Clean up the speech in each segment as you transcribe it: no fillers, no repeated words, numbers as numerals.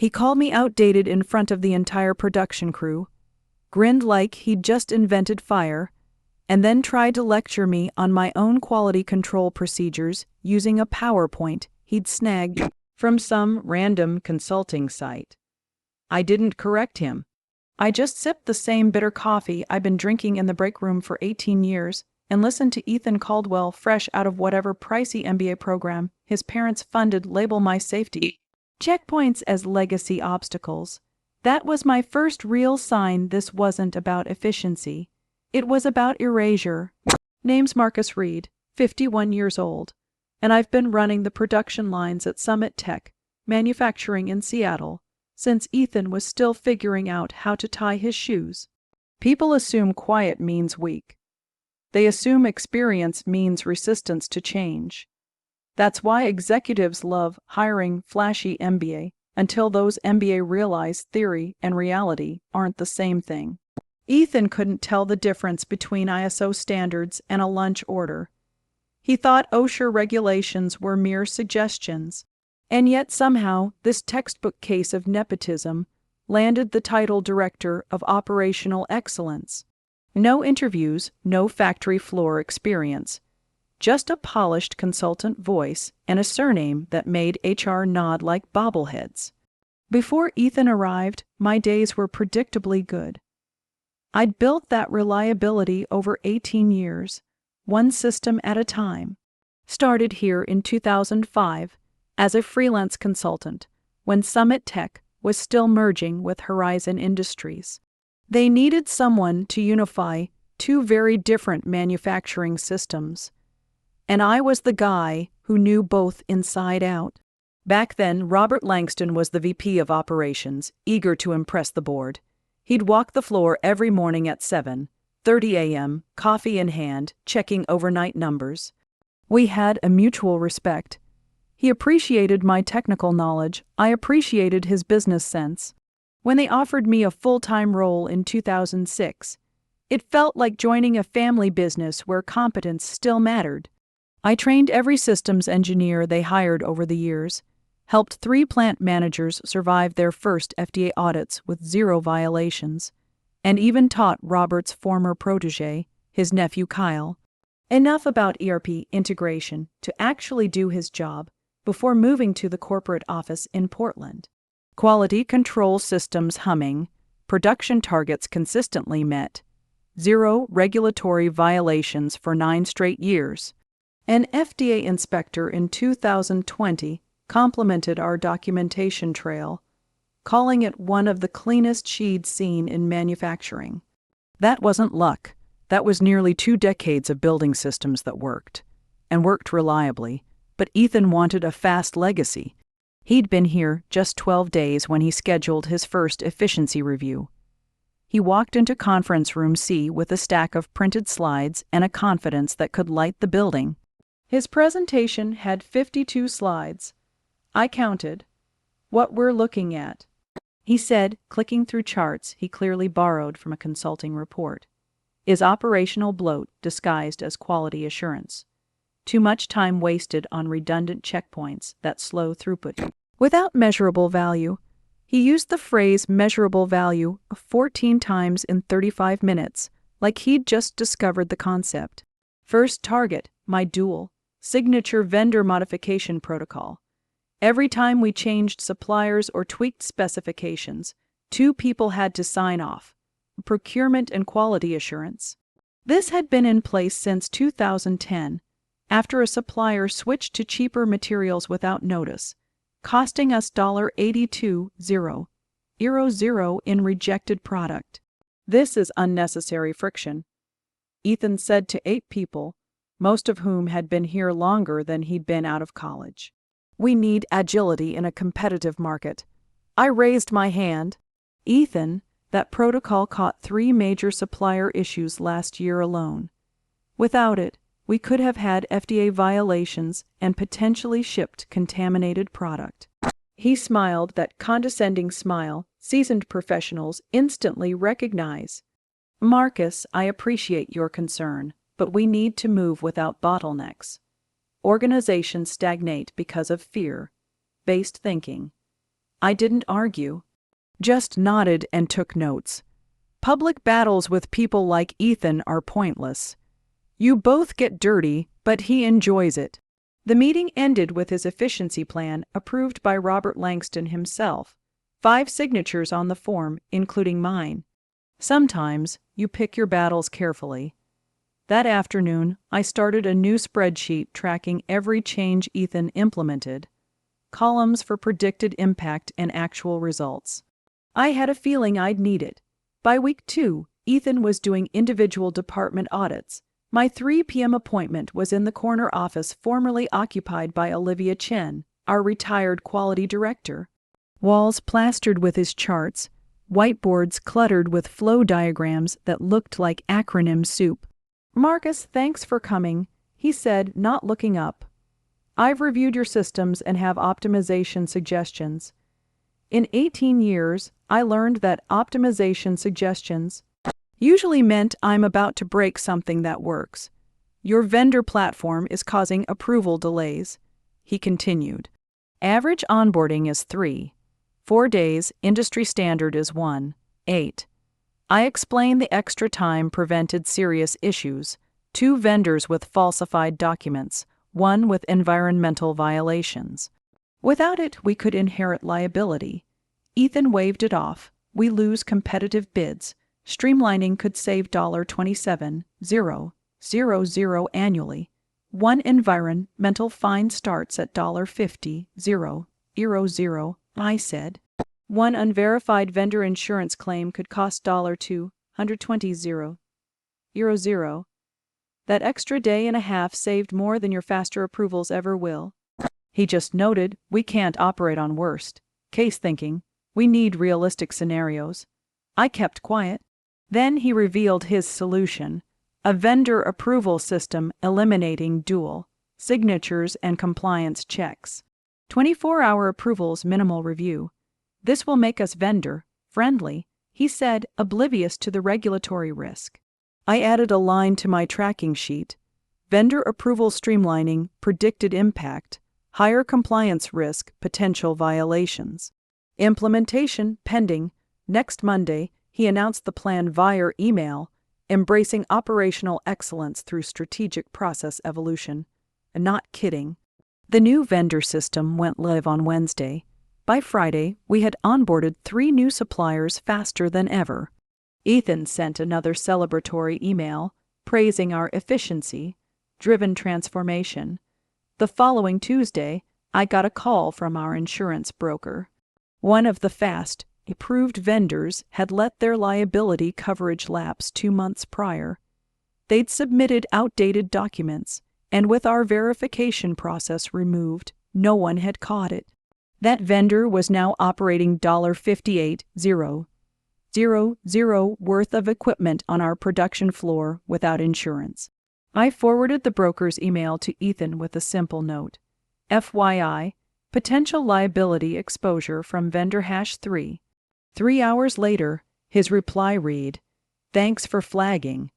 He called me outdated in front of the entire production crew, grinned like he'd just invented fire, and then tried to lecture me on my own quality control procedures using a PowerPoint he'd snagged from some random consulting site. I didn't correct him. I just sipped the same bitter coffee I've been drinking in the break room for 18 years and listened to Ethan Caldwell, fresh out of whatever pricey MBA program his parents funded, label my safety checkpoints as legacy obstacles. That was my first real sign this wasn't about efficiency. It was about erasure. Name's Marcus Reed, 51 years old, and I've been running the production lines at Summit Tech, manufacturing in Seattle, since Ethan was still figuring out how to tie his shoes. People assume quiet means weak. They assume experience means resistance to change. That's why executives love hiring flashy MBA until those MBA realize theory and reality aren't the same thing. Ethan couldn't tell the difference between ISO standards and a lunch order. He thought OSHA regulations were mere suggestions, and yet somehow this textbook case of nepotism landed the title Director of Operational Excellence. No interviews, no factory floor experience. Just a polished consultant voice and a surname that made HR nod like bobbleheads. Before Ethan arrived, my days were predictably good. I'd built that reliability over 18 years, one system at a time. Started here in 2005 as a freelance consultant when Summit Tech was still merging with Horizon Industries. They needed someone to unify two very different manufacturing systems, and I was the guy who knew both inside out. Back then, Robert Langston was the VP of Operations, eager to impress the board. He'd walk the floor every morning at 7:30 a.m., coffee in hand, checking overnight numbers. We had a mutual respect. He appreciated my technical knowledge. I appreciated his business sense. When they offered me a full-time role in 2006, it felt like joining a family business where competence still mattered. I trained every systems engineer they hired over the years, helped 3 plant managers survive their first FDA audits with 0 violations, and even taught Robert's former protege, his nephew Kyle, enough about ERP integration to actually do his job before moving to the corporate office in Portland. Quality control systems humming, production targets consistently met, 0 regulatory violations for 9 straight years. An FDA inspector in 2020 complimented our documentation trail, calling it one of the cleanest she'd seen in manufacturing. That wasn't luck. That was nearly 2 decades of building systems that worked, and worked reliably, but Ethan wanted a fast legacy. He'd been here just 12 days when he scheduled his first efficiency review. He walked into conference room C with a stack of printed slides and a confidence that could light the building. His presentation had 52 slides. I counted. What we're looking at, he said, clicking through charts he clearly borrowed from a consulting report, is operational bloat disguised as quality assurance. Too much time wasted on redundant checkpoints that slow throughput. Without measurable value, he used the phrase measurable value 14 times in 35 minutes, like he'd just discovered the concept. First target, my dual signature vendor modification protocol. Every time we changed suppliers or tweaked specifications, 2 people had to sign off: procurement and quality assurance. This had been in place since 2010, after a supplier switched to cheaper materials without notice, costing us $82,000 in rejected product. This is unnecessary friction, Ethan said to 8 people, most of whom had been here longer than he'd been out of college. We need agility in a competitive market. I raised my hand. Ethan, that protocol caught 3 major supplier issues last year alone. Without it, we could have had FDA violations and potentially shipped contaminated product. He smiled, that condescending smile seasoned professionals instantly recognize. Marcus, I appreciate your concern, but we need to move without bottlenecks. Organizations stagnate because of fear-based thinking. I didn't argue. Just nodded and took notes. Public battles with people like Ethan are pointless. You both get dirty, but he enjoys it. The meeting ended with his efficiency plan approved by Robert Langston himself. 5 signatures on the form, including mine. Sometimes you pick your battles carefully. That afternoon, I started a new spreadsheet tracking every change Ethan implemented. Columns for predicted impact and actual results. I had a feeling I'd need it. By week 2, Ethan was doing individual department audits. My 3 p.m. appointment was in the corner office formerly occupied by Olivia Chen, our retired quality director. Walls plastered with his charts, whiteboards cluttered with flow diagrams that looked like acronym soup. "Marcus, thanks for coming," he said, not looking up. "I've reviewed your systems and have optimization suggestions." In 18 years, I learned that optimization suggestions usually meant I'm about to break something that works. "Your vendor platform is causing approval delays," he continued. "Average onboarding is 3. 4 days, industry standard is 1.8. I explained the extra time prevented serious issues. 2 vendors with falsified documents, 1 with environmental violations. Without it, we could inherit liability. Ethan waved it off. We lose competitive bids. Streamlining could save $27,000 annually. 1 environmental fine starts at $50,000, I said. 1 unverified vendor insurance claim could cost $220,000. That extra day and a half saved more than your faster approvals ever will." He just noted, "We can't operate on worst case thinking. We need realistic scenarios." I kept quiet. Then he revealed his solution: a vendor approval system eliminating dual signatures and compliance checks. 24-hour approvals, minimal review. "This will make us vendor-friendly," he said, oblivious to the regulatory risk. I added a line to my tracking sheet: "Vendor approval streamlining, predicted impact, higher compliance risk, potential violations. Implementation pending." Next Monday, he announced the plan via email, embracing operational excellence through strategic process evolution. Not kidding. The new vendor system went live on Wednesday. By Friday, we had onboarded 3 new suppliers faster than ever. Ethan sent another celebratory email, praising our efficiency-driven transformation. The following Tuesday, I got a call from our insurance broker. One of the fast-approved vendors had let their liability coverage lapse 2 months prior. They'd submitted outdated documents, and with our verification process removed, no one had caught it. That vendor was now operating $58,000 worth of equipment on our production floor without insurance. I forwarded the broker's email to Ethan with a simple note: "FYI, potential liability exposure from vendor #3. 3 hours later, his reply read: "Thanks for flagging.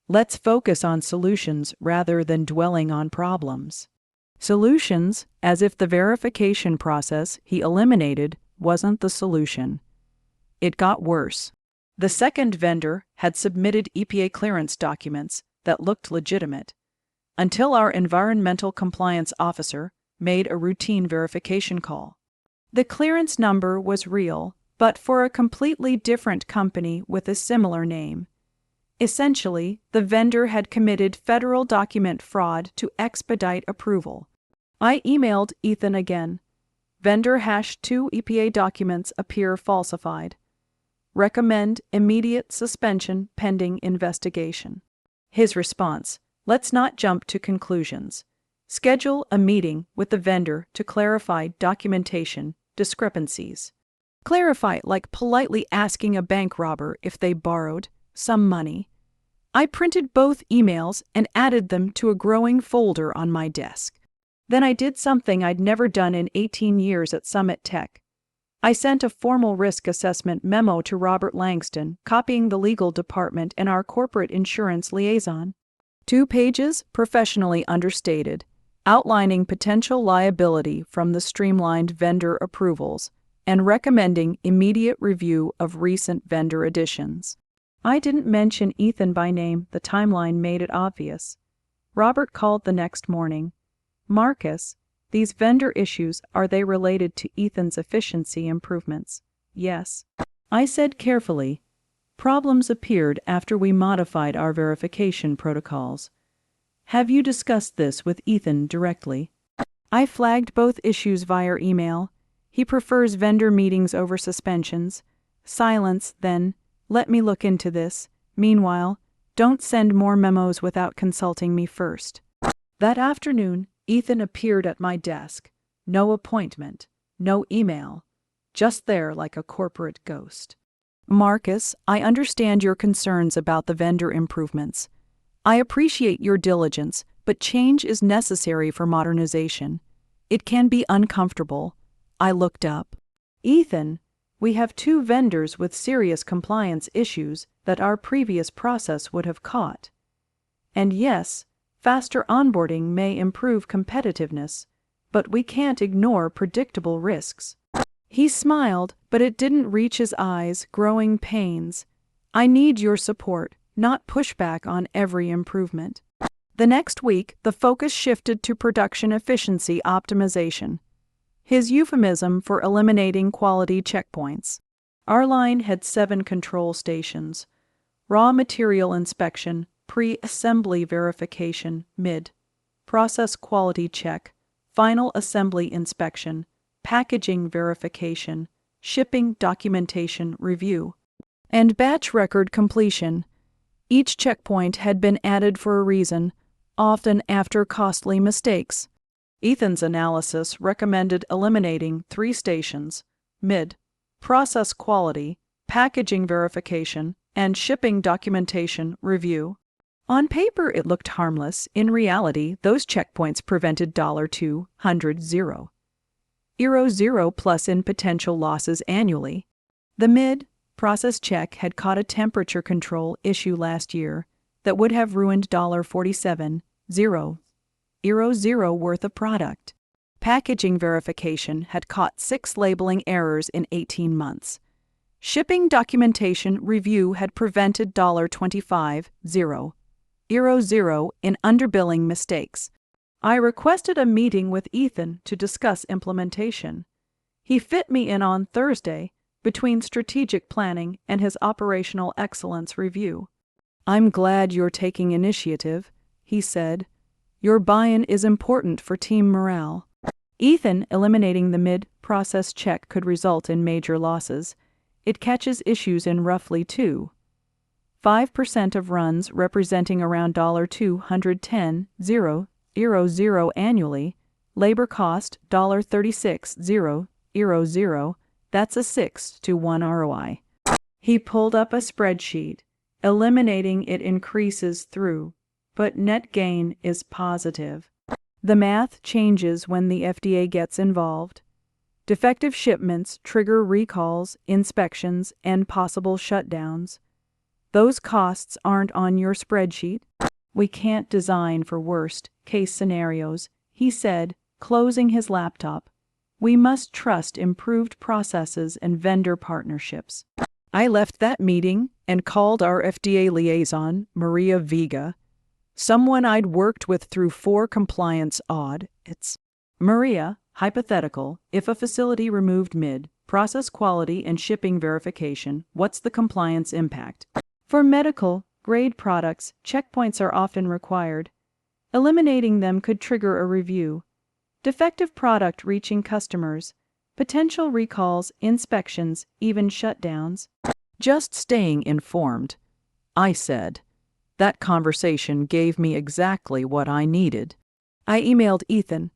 Let's focus on solutions rather than dwelling on problems." Solutions, as if the verification process he eliminated wasn't the solution. It got worse. The second vendor had submitted EPA clearance documents that looked legitimate, until our environmental compliance officer made a routine verification call. The clearance number was real, but for a completely different company with a similar name. Essentially, the vendor had committed federal document fraud to expedite approval. I emailed Ethan again. "Vendor #2 EPA documents appear falsified. Recommend immediate suspension pending investigation." His response: "Let's not jump to conclusions. Schedule a meeting with the vendor to clarify documentation discrepancies." Clarify like politely asking a bank robber if they borrowed some money. I printed both emails and added them to a growing folder on my desk. Then I did something I'd never done in 18 years at Summit Tech. I sent a formal risk assessment memo to Robert Langston, copying the legal department and our corporate insurance liaison. 2 pages, professionally understated, outlining potential liability from the streamlined vendor approvals, and recommending immediate review of recent vendor additions. I didn't mention Ethan by name. The timeline made it obvious. Robert called the next morning. "Marcus, these vendor issues, are they related to Ethan's efficiency improvements?" "Yes," I said carefully. "Problems appeared after we modified our verification protocols. Have you discussed this with Ethan directly?" I flagged both issues via email. He prefers vendor meetings over suspensions. Silence, then. "Let me look into this. Meanwhile, don't send more memos without consulting me first." That afternoon, Ethan appeared at my desk. No appointment, no email, just there like a corporate ghost. "Marcus, I understand your concerns about the vendor improvements. I appreciate your diligence, but change is necessary for modernization. It can be uncomfortable." I looked up. "Ethan, we have 2 vendors with serious compliance issues that our previous process would have caught. And yes, faster onboarding may improve competitiveness, but we can't ignore predictable risks." He smiled, but it didn't reach his eyes, growing pains. "I need your support, not pushback on every improvement." The next week, the focus shifted to production efficiency optimization, his euphemism for eliminating quality checkpoints. Our line had 7 control stations: raw material inspection, pre-assembly verification, mid-process quality check, final assembly inspection, packaging verification, shipping documentation review, and batch record completion. Each checkpoint had been added for a reason, often after costly mistakes. Ethan's analysis recommended eliminating 3 stations: mid-process quality, packaging verification, and shipping documentation review. On paper it looked harmless. In reality, those checkpoints prevented $200,000 plus in potential losses annually. The mid-process check had caught a temperature control issue last year that would have ruined $47,000 worth of product. Packaging verification had caught 6 labeling errors in 18 months. Shipping documentation review had prevented $25,000 in underbilling mistakes. I requested a meeting with Ethan to discuss implementation. He fit me in on Thursday between strategic planning and his operational excellence review. "I'm glad you're taking initiative," he said. "Your buy-in is important for team morale." Ethan eliminating the mid-process check could result in major losses. It catches issues in roughly 5% of runs, representing around $210,000 annually. Labor cost $36,000. That's a 6-to-1 ROI. He pulled up a spreadsheet. Eliminating it increases through, but net gain is positive. The math changes when the FDA gets involved. Defective shipments trigger recalls, inspections, and possible shutdowns. Those costs aren't on your spreadsheet. "We can't design for worst-case scenarios," he said, closing his laptop. "We must trust improved processes and vendor partnerships." I left that meeting and called our FDA liaison, Maria Vega, someone I'd worked with through 4 compliance audits. "Maria, hypothetical, if a facility removed mid-process quality and shipping verification, what's the compliance impact?" For medical-grade products, checkpoints are often required. Eliminating them could trigger a review. Defective product reaching customers, potential recalls, inspections, even shutdowns. "Just staying informed," I said. That conversation gave me exactly what I needed. I emailed Ethan,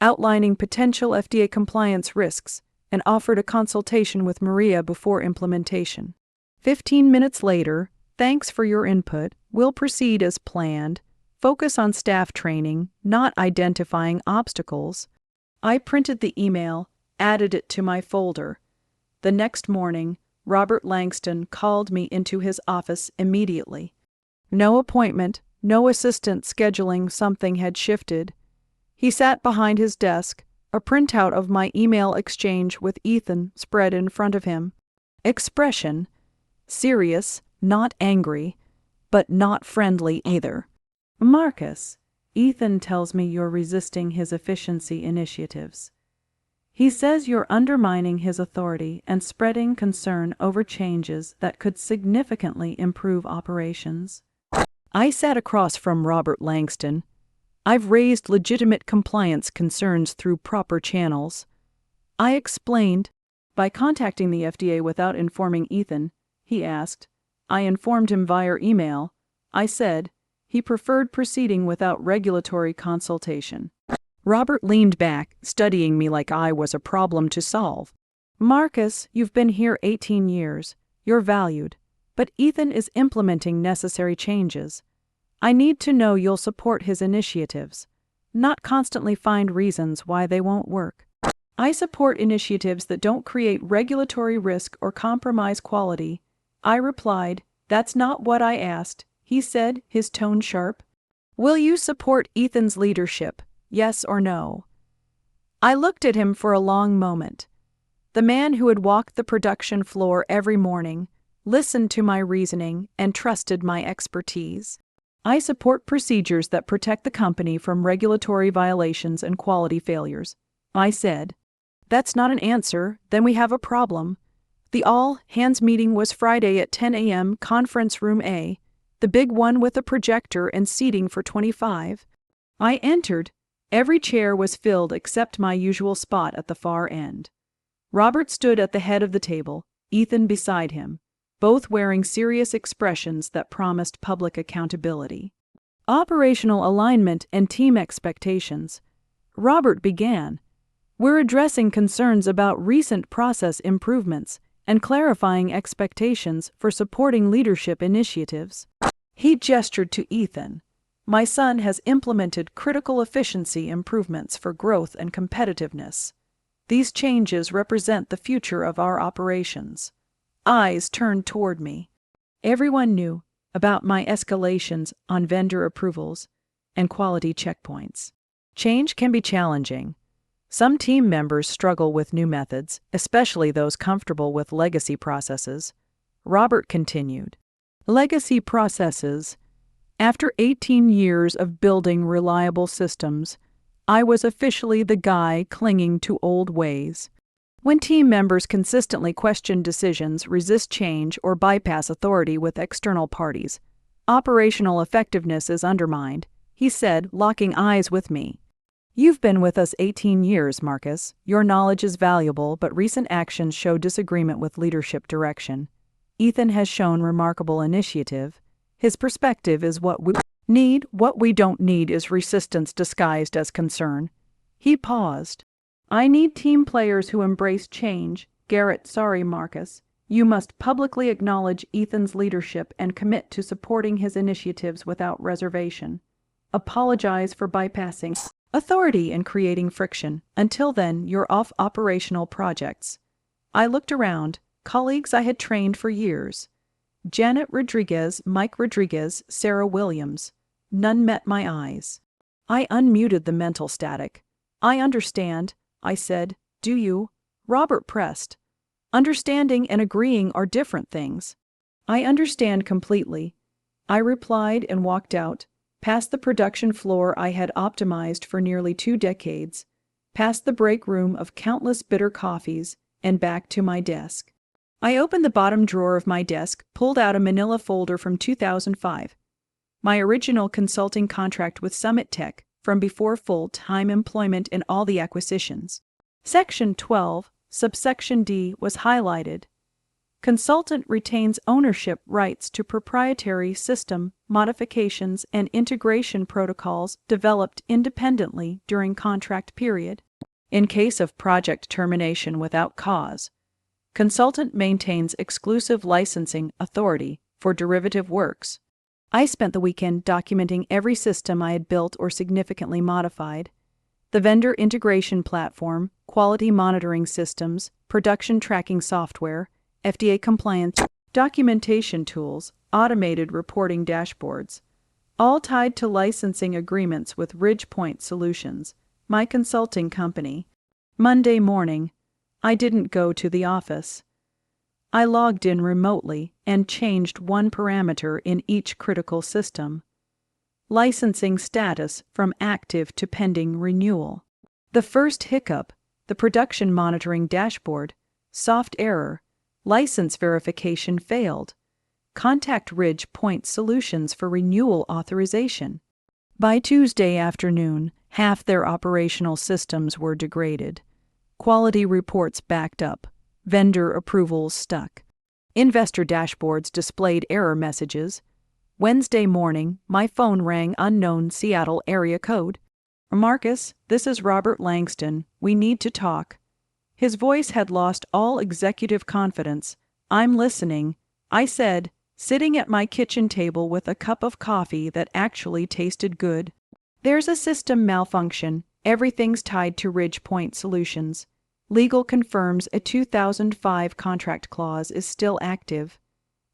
outlining potential FDA compliance risks, and offered a consultation with Maria before implementation. 15 minutes later, "Thanks for your input. We'll proceed as planned. Focus on staff training, not identifying obstacles." I printed the email, added it to my folder. The next morning, Robert Langston called me into his office immediately. No appointment, no assistant scheduling. Something had shifted. He sat behind his desk, A printout of my email exchange with Ethan spread in front of him. Expression: serious, not angry, but not friendly either. Marcus, Ethan tells me you're resisting his efficiency initiatives. He says you're undermining his authority and spreading concern over changes that could significantly improve operations. I sat across from Robert Langston. I've raised legitimate compliance concerns through proper channels. I explained. By contacting the FDA without informing Ethan, he asked. I informed him via email. I said. He preferred proceeding without regulatory consultation. Robert leaned back, studying me like I was a problem to solve. Marcus, you've been here 18 years. You're valued. But Ethan is implementing necessary changes. I need to know you'll support his initiatives, not constantly find reasons why they won't work. I support initiatives that don't create regulatory risk or compromise quality. I replied, That's not what I asked, he said, his tone sharp. Will you support Ethan's leadership? Yes or no? I looked at him for a long moment. The man who had walked the production floor every morning, listened to my reasoning, and trusted my expertise. I support procedures that protect the company from regulatory violations and quality failures. I said. That's not an answer, then we have a problem. The all-hands meeting was Friday at 10 a.m. Conference Room A, the big one with a projector and seating for 25. I entered. Every chair was filled except my usual spot at the far end. Robert stood at the head of the table, Ethan beside him, both wearing serious expressions that promised public accountability. Operational alignment and team expectations. Robert began. We're addressing concerns about recent process improvements and clarifying expectations for supporting leadership initiatives. He gestured to Ethan. My son has implemented critical efficiency improvements for growth and competitiveness. These changes represent the future of our operations. Eyes turned toward me. Everyone knew about my escalations on vendor approvals and quality checkpoints. Change can be challenging. Some team members struggle with new methods, especially those comfortable with legacy processes. Robert continued. Legacy processes. After 18 years of building reliable systems, I was officially the guy clinging to old ways. When team members consistently question decisions, resist change, or bypass authority with external parties, operational effectiveness is undermined, he said, locking eyes with me. You've been with us 18 years, Marcus. Your knowledge is valuable, but recent actions show disagreement with leadership direction. Ethan has shown remarkable initiative. His perspective is what we need. What we don't need is resistance disguised as concern. He paused. I need team players who embrace change. Garrett, sorry, Marcus. You must publicly acknowledge Ethan's leadership and commit to supporting his initiatives without reservation. Apologize for bypassing authority and creating friction. Until then, you're off operational projects. I looked around, colleagues I had trained for years. Janet Rodriguez, Mike Rodriguez, Sarah Williams. None met my eyes. I unmuted the mental static. I understand, I said. Do you? Robert pressed. Understanding and agreeing are different things. I understand completely. I replied and walked out, past the production floor I had optimized for nearly 2 decades, past the break room of countless bitter coffees, and back to my desk. I opened the bottom drawer of my desk, pulled out a manila folder from 2005. My original consulting contract with Summit Tech, from before full-time employment and all the acquisitions. Section 12, subsection D, was highlighted. Consultant retains ownership rights to proprietary system modifications and integration protocols developed independently during contract period. In case of project termination without cause, consultant maintains exclusive licensing authority for derivative works. I spent the weekend documenting every system I had built or significantly modified. The vendor integration platform, quality monitoring systems, production tracking software, FDA compliance, documentation tools, automated reporting dashboards, all tied to licensing agreements with Ridgepoint Solutions, my consulting company. Monday morning, I didn't go to the office. I logged in remotely and changed one parameter in each critical system. Licensing status from active to pending renewal. The first hiccup, the production monitoring dashboard, soft error, license verification failed. Contact Ridge Point Solutions for renewal authorization. By Tuesday afternoon, half their operational systems were degraded. Quality reports backed up. Vendor approvals stuck. Investor dashboards displayed error messages. Wednesday morning, my phone rang unknown Seattle area code. Marcus, this is Robert Langston. We need to talk. His voice had lost all executive confidence. I'm listening, I said, sitting at my kitchen table with a cup of coffee that actually tasted good. There's a system malfunction. Everything's tied to Ridge Point Solutions. Legal confirms a 2005 contract clause is still active.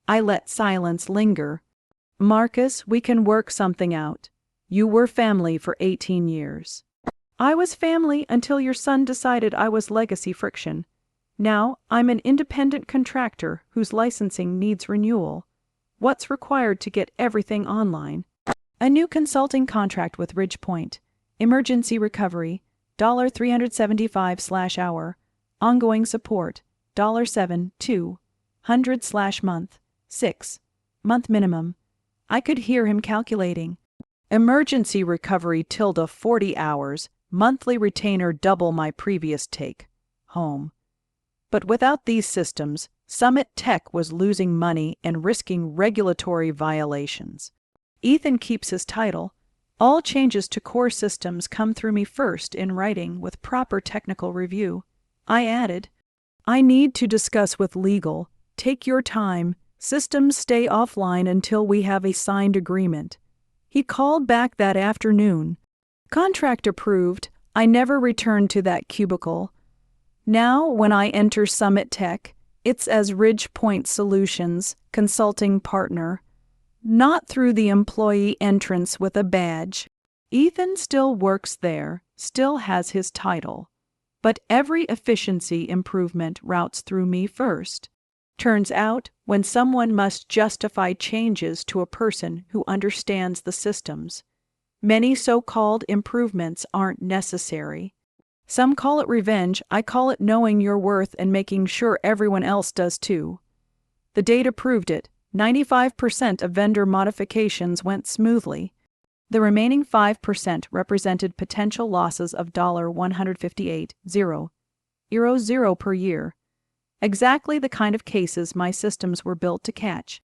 I let silence linger. Marcus, we can work something out. You were family for 18 years. I was family until your son decided I was legacy friction. Now, I'm an independent contractor whose licensing needs renewal. What's required to get everything online? A new consulting contract with Ridge Point. Emergency recovery, $375/hour. Ongoing support, $7/200/month. 6-month minimum. I could hear him calculating. Emergency recovery tilde 40 hours, monthly retainer double my previous take. Home. But without these systems, Summit Tech was losing money and risking regulatory violations. Ethan keeps his title. All changes to core systems come through me first in writing with proper technical review. I added, I need to discuss with legal. Take your time. Systems stay offline until we have a signed agreement. He called back that afternoon. Contract approved. I never returned to that cubicle. Now, when I enter Summit Tech, it's as Ridge Point Solutions consulting partner. Not through the employee entrance with a badge. Ethan still works there, still has his title. But every efficiency improvement routes through me first. Turns out, when someone must justify changes to a person who understands the systems, many so-called improvements aren't necessary. Some call it revenge, I call it knowing your worth and making sure everyone else does too. The data proved it. 95% of vendor modifications went smoothly. The remaining 5% represented potential losses of $158,000 per year. Exactly the kind of cases my systems were built to catch.